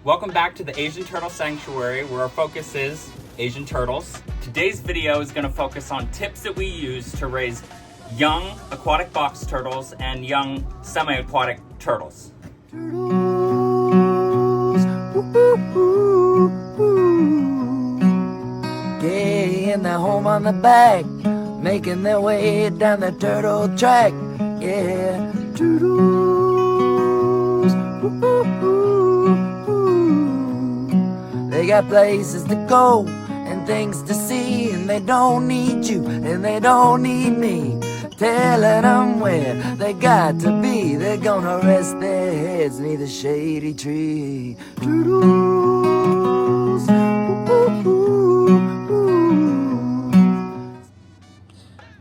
Welcome back to the Asian Turtle Sanctuary, where our focus is Asian turtles. Today's video is going to focus on tips that we use to raise young aquatic box turtles and young semi-aquatic turtles. Turtles, ooh, ooh, ooh, ooh. Getting their home on the back, making their way down the turtle track. Yeah, turtles, ooh, ooh, ooh, ooh. They got places to go and things to see, and they don't need you and they don't need me telling them where they got to be. They're gonna rest their heads neath a shady tree. Turtles, ooh, ooh, ooh.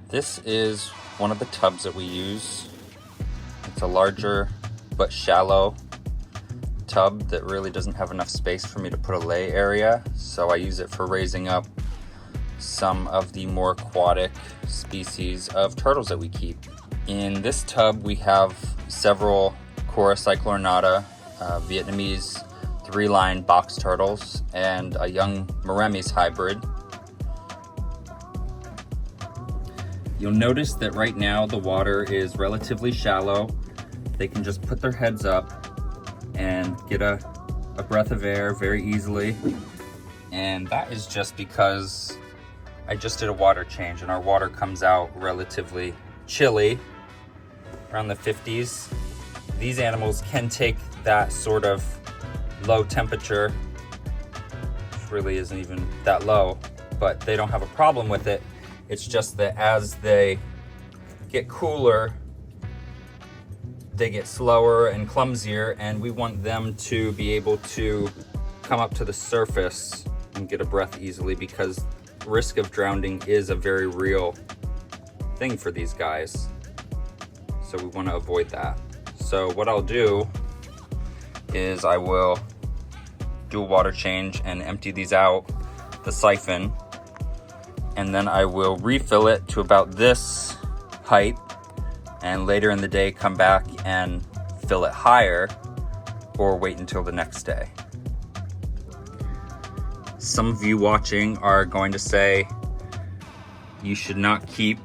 This is one of the tubs that we use. It's a larger but shallow tub that really doesn't have enough space for me to put a lay area, so I use it for raising up some of the more aquatic species of turtles that we keep. In this tub we have several Cora cyclornata, Vietnamese 3-line box turtles, and a young Maremmes hybrid. You'll notice that right now the water is relatively shallow. They can just put their heads up and get a breath of air very easily. And that is just because I just did a water change and our water comes out relatively chilly, around the 50s. These animals can take that sort of low temperature, which really isn't even that low, but they don't have a problem with it. It's just that as they get cooler, they get slower and clumsier, and we want them to be able to come up to the surface and get a breath easily, because risk of drowning is a very real thing for these guys. So we want to avoid that. So what I'll do is I will do a water change and empty these out the siphon, and then I will refill it to about this height, and later in the day come back and fill it higher, or wait until the next day. Some of you watching are going to say you should not keep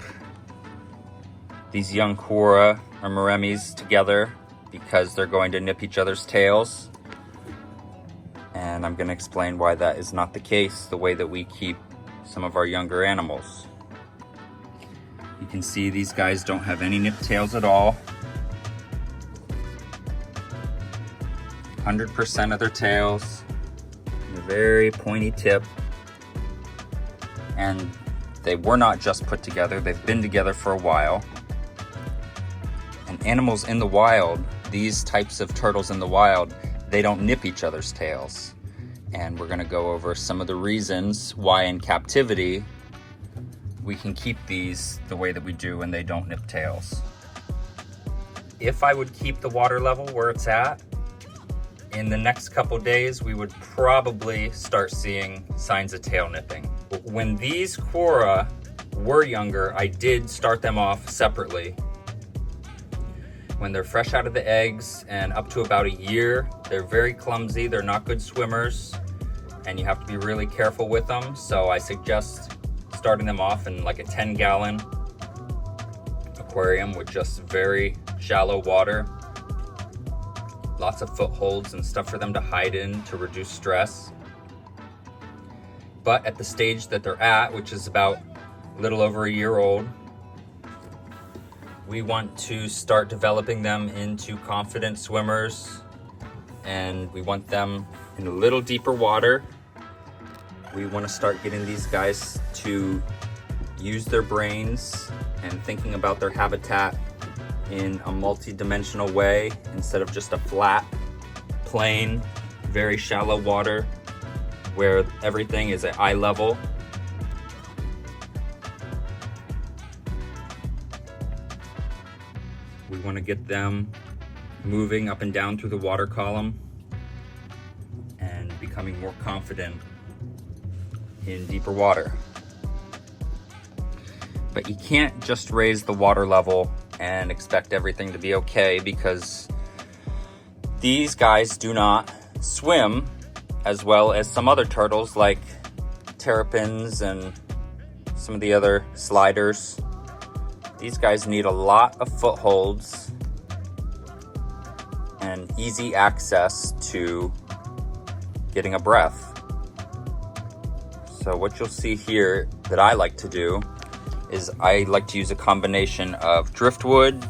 these young Cora or Maremmes together because they're going to nip each other's tails. And I'm going to explain why that is not the case, the way that we keep some of our younger animals. You can see these guys don't have any nip tails at all. 100% of their tails, a very pointy tip, and they were not just put together, they've been together for a while. And animals in the wild, these types of turtles in the wild, they don't nip each other's tails. And we're gonna go over some of the reasons why in captivity we can keep these the way that we do and they don't nip tails. If I would keep the water level where it's at, in the next couple days we would probably start seeing signs of tail nipping. When these Cora were younger, I did start them off separately. When they're fresh out of the eggs and up to about a year, they're very clumsy, they're not good swimmers, and you have to be really careful with them. So I suggest starting them off in like a 10-gallon aquarium with just very shallow water, lots of footholds and stuff for them to hide in to reduce stress. But at the stage that they're at, which is about a little over a year old, we want to start developing them into confident swimmers, and we want them in a little deeper water. We want to start getting these guys to use their brains and thinking about their habitat in a multi-dimensional way instead of just a flat, plain, very shallow water where everything is at eye level. We want to get them moving up and down through the water column and becoming more confident in deeper water. But you can't just raise the water level and expect everything to be okay, because these guys do not swim, as well as some other turtles like terrapins and some of the other sliders. These guys need a lot of footholds and easy access to getting a breath. So what you'll see here that I like to do is I like to use a combination of driftwood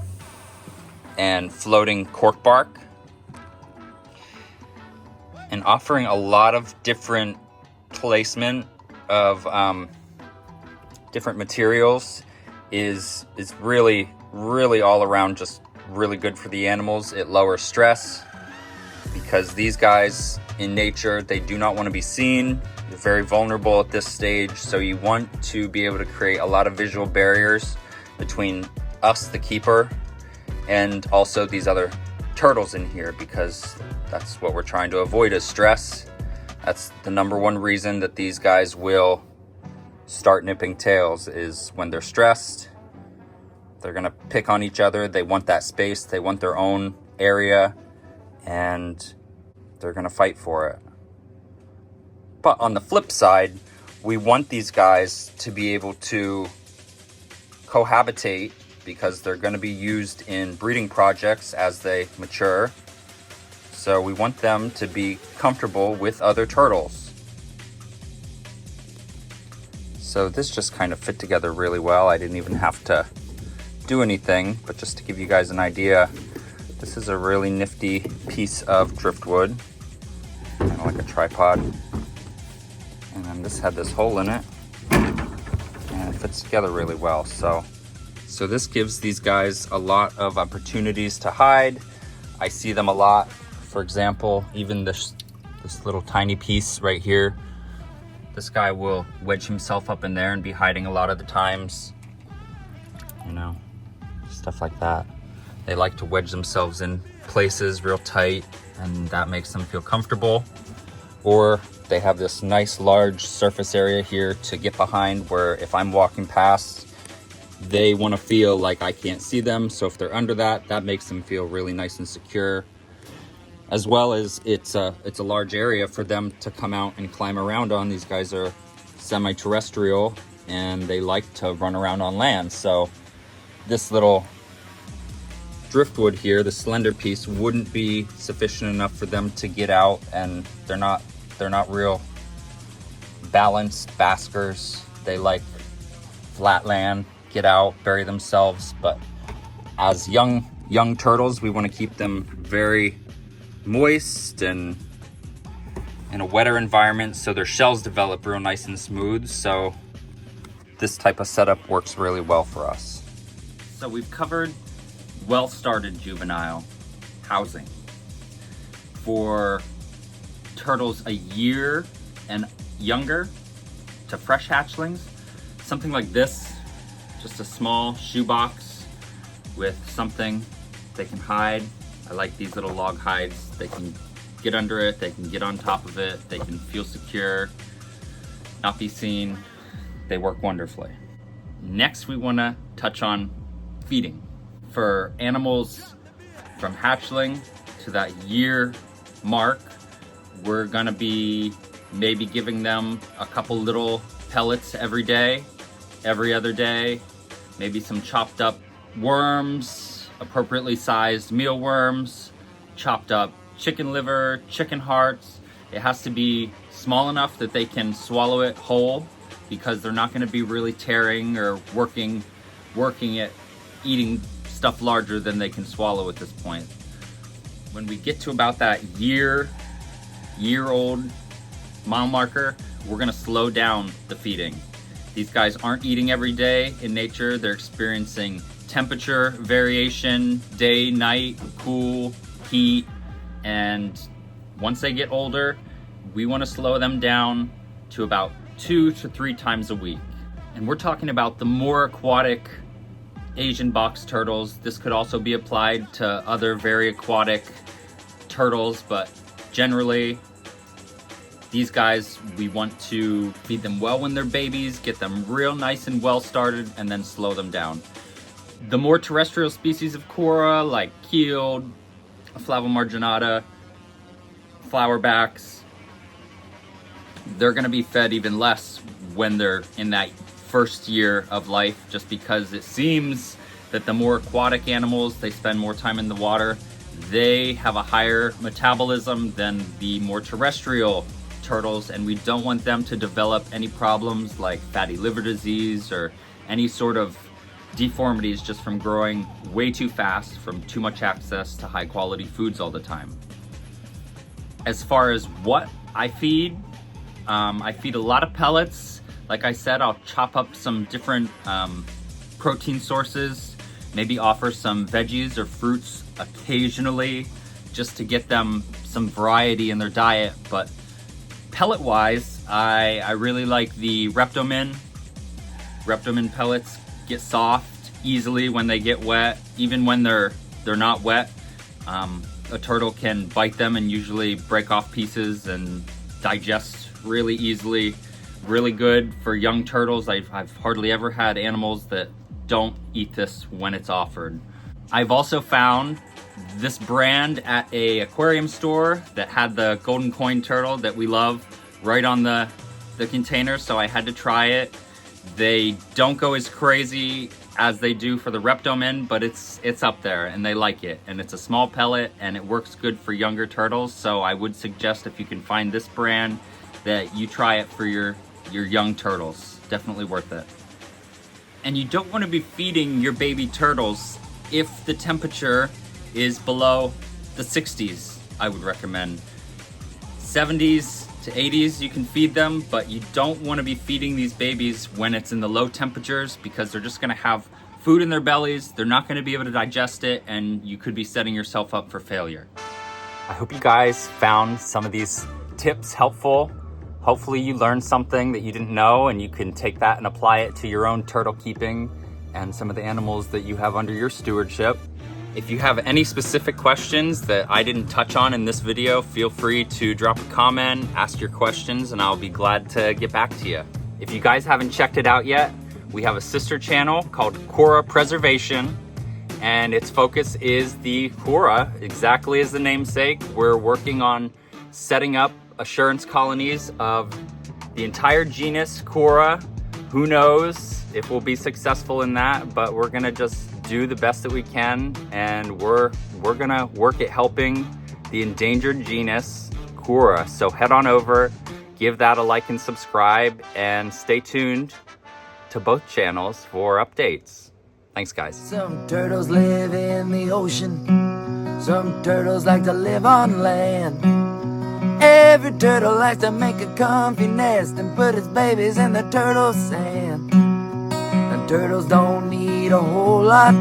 and floating cork bark, and offering a lot of different placement of different materials is really all around just really good for the animals. It lowers stress because these guys in nature, they do not want to be seen. They're very vulnerable at this stage, so you want to be able to create a lot of visual barriers between us, the keeper, and also these other turtles in here, because that's what we're trying to avoid is stress. That's the number one reason that these guys will start nipping tails, is when they're stressed. They're gonna pick on each other. They want that space, they want their own area, and they're gonna fight for it. But on the flip side, we want these guys to be able to cohabitate, because they're going to be used in breeding projects as they mature. So we want them to be comfortable with other turtles. So this just kind of fit together really well. I didn't even have to do anything, but just to give you guys an idea, this is a really nifty piece of driftwood, kind of like a tripod. And then this had this hole in it, and it fits together really well. So this gives these guys a lot of opportunities to hide. I see them a lot. For example, even this little tiny piece right here, this guy will wedge himself up in there and be hiding a lot of the times. You know, stuff like that. They like to wedge themselves in places real tight, and that makes them feel comfortable. Or they have this nice large surface area here to get behind, where if I'm walking past, they want to feel like I can't see them. So if they're under that, that makes them feel really nice and secure. As well as it's a large area for them to come out and climb around on. These guys are semi-terrestrial and they like to run around on land. So this little driftwood here, the slender piece, wouldn't be sufficient enough for them to get out, and they're not real balanced baskers. They like flat land, get out, bury themselves. But as young turtles, we want to keep them very moist and in a wetter environment, so their shells develop real nice and smooth. So this type of setup works really well for us. So we've covered well-started juvenile housing. For turtles a year and younger to fresh hatchlings, something like this, just a small shoebox with something they can hide. I like these little log hides. They can get under it, they can get on top of it, they can feel secure, not be seen. They work wonderfully. Next, we want to touch on feeding. For animals from hatchling to that year mark, we're gonna be maybe giving them a couple little pellets every day, every other day, maybe some chopped up worms, appropriately sized mealworms, chopped up chicken liver, chicken hearts. It has to be small enough that they can swallow it whole, because they're not gonna be really tearing or working it, eating stuff larger than they can swallow at this point. When we get to about that year-old mile marker, we're gonna slow down the feeding. These guys aren't eating every day in nature. They're experiencing temperature variation, day, night, cool, heat, and once they get older, we wanna slow them down to about 2 to 3 times a week. And we're talking about the more aquatic Asian box turtles. This could also be applied to other very aquatic turtles, but generally, these guys, we want to feed them well when they're babies, get them real nice and well started, and then slow them down. The more terrestrial species of Cora, like keeled, Flavomarginata, flowerbacks, they're gonna be fed even less when they're in that first year of life, just because it seems that the more aquatic animals, they spend more time in the water, they have a higher metabolism than the more terrestrial turtles, and we don't want them to develop any problems like fatty liver disease or any sort of deformities just from growing way too fast from too much access to high quality foods all the time. As far as what I feed a lot of pellets. Like I said, I'll chop up some different protein sources, maybe offer some veggies or fruits occasionally just to get them some variety in their diet. But pellet wise, I really like the Reptomin. Reptomin pellets get soft easily when they get wet. Even when they're not wet, a turtle can bite them and usually break off pieces and digest really easily. Really good for young turtles. I've hardly ever had animals that don't eat this when it's offered. I've also found this brand at a aquarium store that had the golden coin turtle that we love right on the container, so I had to try it. They don't go as crazy as they do for the Reptomin, but it's up there and they like it. And it's a small pellet and it works good for younger turtles, so I would suggest if you can find this brand that you try it for your young turtles. Definitely worth it. And you don't want to be feeding your baby turtles if the temperature is below the 60s, I would recommend. 70s to 80s you can feed them, but you don't want to be feeding these babies when it's in the low temperatures, because they're just going to have food in their bellies, they're not going to be able to digest it, and you could be setting yourself up for failure. I hope you guys found some of these tips helpful. Hopefully you learned something that you didn't know, and you can take that and apply it to your own turtle keeping and some of the animals that you have under your stewardship. If you have any specific questions that I didn't touch on in this video, feel free to drop a comment, ask your questions, and I'll be glad to get back to you. If you guys haven't checked it out yet, we have a sister channel called Kura Preservation, and its focus is the Kura, exactly as the namesake. We're working on setting up assurance colonies of the entire genus Kura. Who knows if we'll be successful in that, but we're gonna just do the best that we can, and we're gonna work at helping the endangered genus Kura. So head on over, give that a like and subscribe, and stay tuned to both channels for updates. Thanks, guys. Some turtles live in the ocean, some turtles like to live on land. Every turtle likes to make a comfy nest and put its babies in the turtle sand. And turtles don't need a whole lot,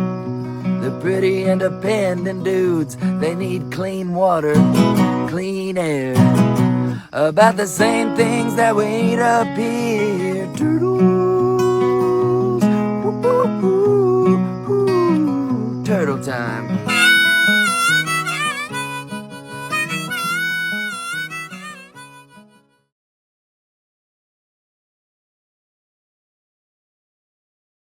they're pretty independent dudes. They need clean water, clean air, about the same things that we eat up here. Turtles, turtle time.